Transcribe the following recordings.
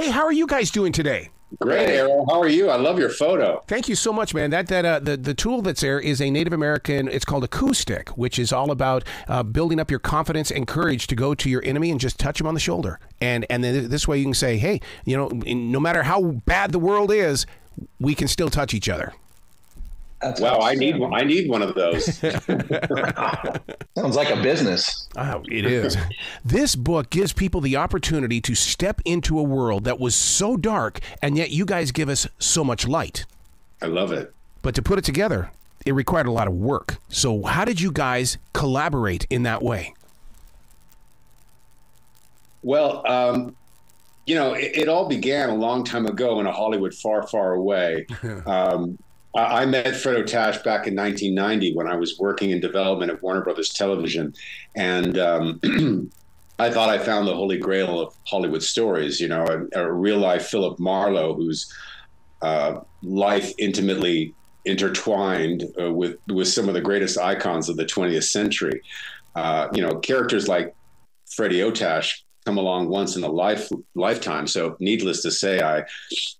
Hey, how are you guys doing today? Great, Errol. How are you? I love your photo. Thank you so much, man. The tool that's there is a Native American. It's called a coup stick, which is all about building up your confidence and courage to go to your enemy and just touch him on the shoulder. And then this way you can say, hey, no matter how bad the world is, we can still touch each other. Wow, I need one of those. Sounds like a business. Oh, it is. This book gives people the opportunity to step into a world that was so dark, and yet you guys give us so much light. I love it. But to put it together, it required a lot of work. So how did you guys collaborate in that way? Well, it all began a long time ago in a Hollywood far, far away. I met Fred Otash back in 1990 when I was working in development at Warner Brothers Television. And I thought I found the holy grail of Hollywood stories, a real life Philip Marlowe whose life intimately intertwined with some of the greatest icons of the 20th century. Characters like Freddie Otash come along once in a lifetime. So needless to say,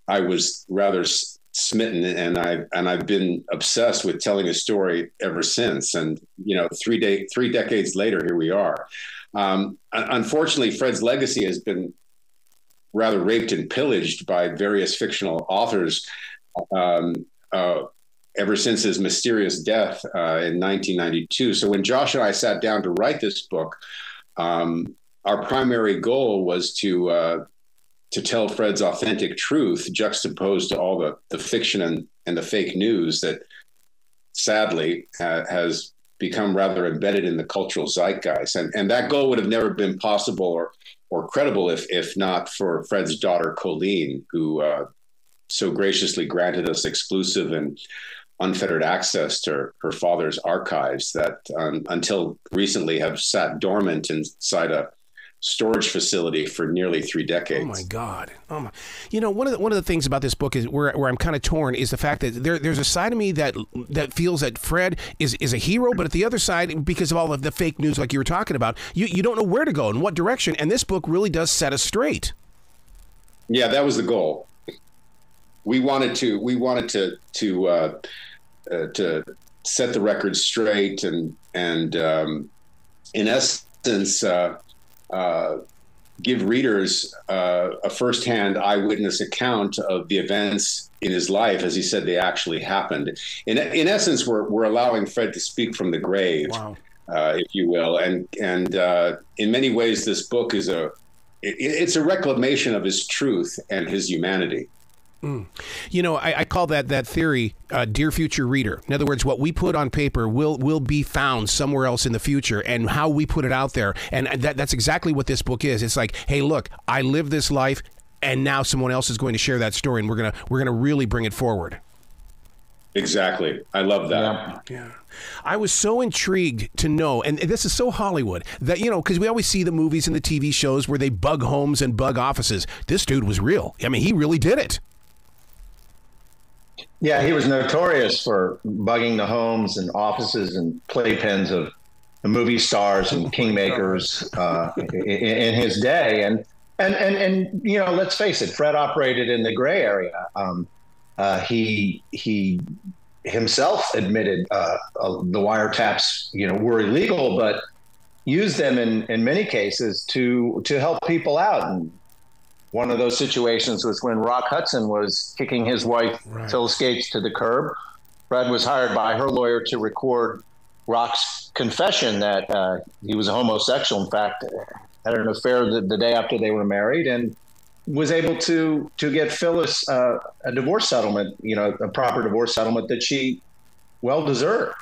I was rather smitten, and I've been obsessed with telling a story ever since. And 3 decades later, here we are. Unfortunately, Fred's legacy has been rather raped and pillaged by various fictional authors ever since his mysterious death in 1992. So when Josh and I sat down to write this book, our primary goal was to tell Fred's authentic truth, juxtaposed to all the fiction and the fake news that sadly has become rather embedded in the cultural zeitgeist. And that goal would have never been possible or credible if not for Fred's daughter, Colleen, who so graciously granted us exclusive and unfettered access to her father's archives that until recently have sat dormant inside a storage facility for nearly 3 decades. Oh my God! Oh my! One of the things about this book is where I'm kind of torn is the fact that there's a side of me that feels that Fred is a hero, but at the other side, because of all of the fake news, like you were talking about, you don't know where to go in what direction, and this book really does set us straight. Yeah, that was the goal. We wanted to set the record straight and in essence. Give readers a firsthand eyewitness account of the events in his life, as he said they actually happened. In essence, we're allowing Fred to speak from the grave, wow. If you will, and in many ways, this book is it's a reclamation of his truth and his humanity. Mm. I call that theory, dear future reader. In other words, what we put on paper will be found somewhere else in the future, and how we put it out there. And that's exactly what this book is. It's like, hey, look, I lived this life, and now someone else is going to share that story, and we're gonna really bring it forward. Exactly. I love that. Yeah. I was so intrigued to know, and this is so Hollywood, that, because we always see the movies and the TV shows where they bug homes and bug offices. This dude was real. I mean, he really did it. Yeah, he was notorious for bugging the homes and offices and playpens of the movie stars and kingmakers in his day. And let's face it, Fred operated in the gray area. He himself admitted the wiretaps, were illegal, but used them in many cases to help people out. And one of those situations was when Rock Hudson was kicking his wife, Phyllis Gates, to the curb. Fred was hired by her lawyer to record Rock's confession that he was a homosexual. In fact, had an affair the day after they were married, and was able to get Phyllis a divorce settlement, a proper divorce settlement that she well deserved.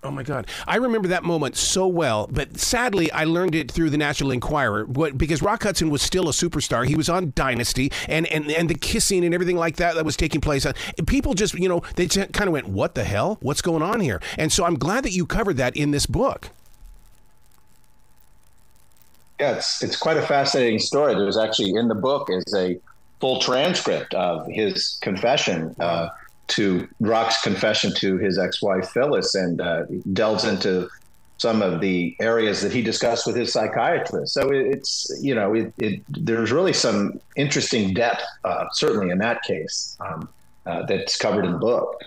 Oh, my God. I remember that moment so well, but sadly, I learned it through the National Enquirer, because Rock Hudson was still a superstar. He was on Dynasty, and the kissing and everything like that was taking place. People just, they kind of went, what the hell? What's going on here? And so I'm glad that you covered that in this book. Yeah, it's quite a fascinating story. There's actually, in the book, is a full transcript of his confession to Rock's confession to his ex-wife Phyllis, and delves into some of the areas that he discussed with his psychiatrist. So there's really some interesting depth, certainly in that case, that's covered in the book.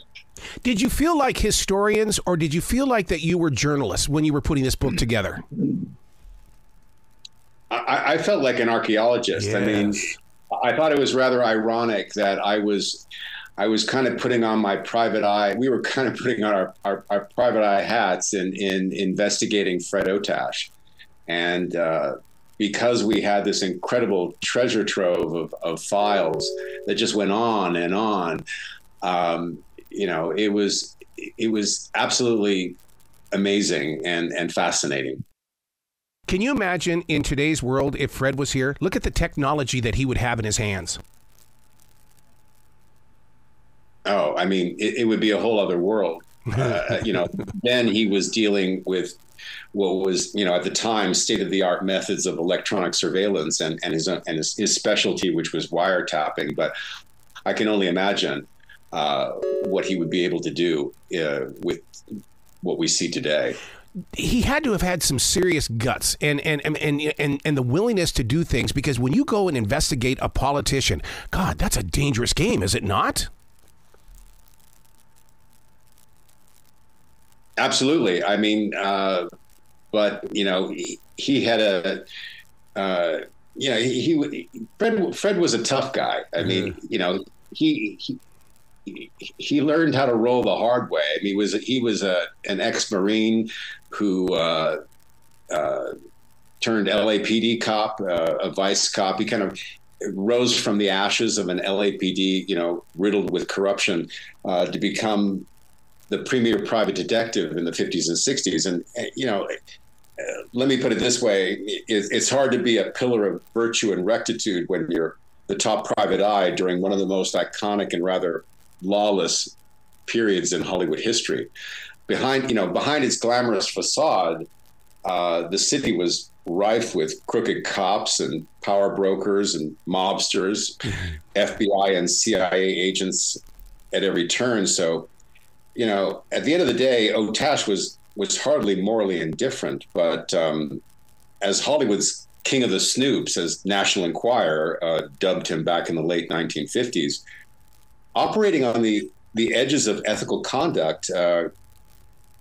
Did you feel like historians, or did you feel like that you were journalists when you were putting this book together? I felt like an archaeologist. Yes. I mean, I thought it was rather ironic that I was kind of putting on my private eye. We were kind of putting on our private eye hats in investigating Fred Otash. And because we had this incredible treasure trove of files that just went on and on, it was absolutely amazing and fascinating. Can you imagine in today's world if Fred was here? Look at the technology that he would have in his hands. Oh, I mean, it would be a whole other world. Then he was dealing with what was, at the time, state-of-the-art methods of electronic surveillance and his specialty, which was wiretapping. But I can only imagine what he would be able to do with what we see today. He had to have had some serious guts and the willingness to do things, because when you go and investigate a politician, God, that's a dangerous game, is it not? Absolutely. I mean, but he had Fred was a tough guy. I mean, he learned how to roll the hard way. I mean, he was an ex-Marine who turned L.A.P.D. cop, a vice cop. He kind of rose from the ashes of an L.A.P.D., riddled with corruption, to become the premier private detective in the 50s and 60s. And, let me put it this way. It's hard to be a pillar of virtue and rectitude when you're the top private eye during one of the most iconic and rather lawless periods in Hollywood history. Behind its glamorous facade, the city was rife with crooked cops and power brokers and mobsters, FBI and CIA agents at every turn. So, at the end of the day, Otash was hardly morally indifferent, but as Hollywood's king of the snoops, as National Enquirer dubbed him back in the late 1950s, operating on the edges of ethical conduct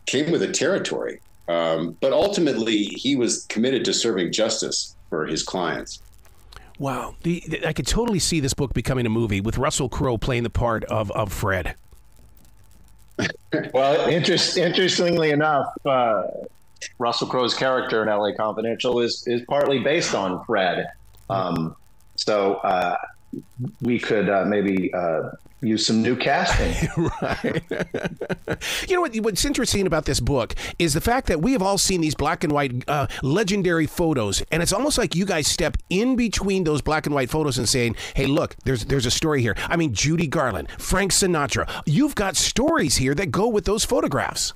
came with a territory. But ultimately, he was committed to serving justice for his clients. Wow. I could totally see this book becoming a movie with Russell Crowe playing the part of Fred. Well, interestingly enough, Russell Crowe's character in L.A. Confidential is partly based on Fred. So we could maybe use some new casting. Right. What's interesting about this book is the fact that we have all seen these black and white legendary photos, and it's almost like you guys step in between those black and white photos and saying, hey, look, there's a story here. I mean, Judy Garland, Frank Sinatra, you've got stories here that go with those photographs.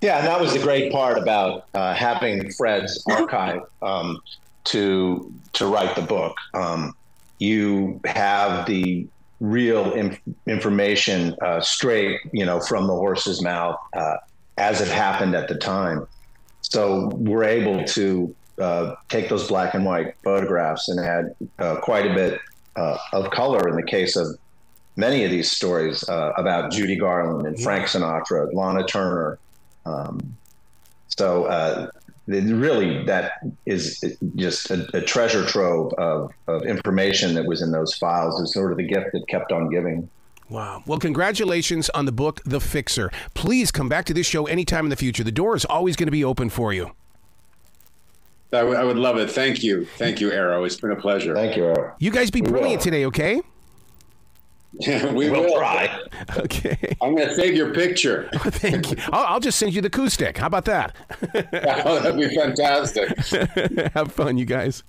Yeah, and that was the great part about having Fred's archive to write the book. You have the real information straight, from the horse's mouth as it happened at the time. So we're able to take those black and white photographs and add quite a bit of color in the case of many of these stories about Judy Garland and Frank Sinatra, Lana Turner. Really, that is just a treasure trove of information that was in those files. Is sort of the gift that kept on giving. Wow. Well, congratulations on the book, The Fixer. Please come back to this show anytime in the future. The door is always going to be open for you. I would love it. Thank you. Thank you, Arrow. It's been a pleasure. Thank you, Arrow. You guys be brilliant today, okay? Yeah, we will try. Okay. I'm going to save your picture. Thank you. I'll just send you the coup stick. How about that? Oh, that'd be fantastic. Have fun, you guys.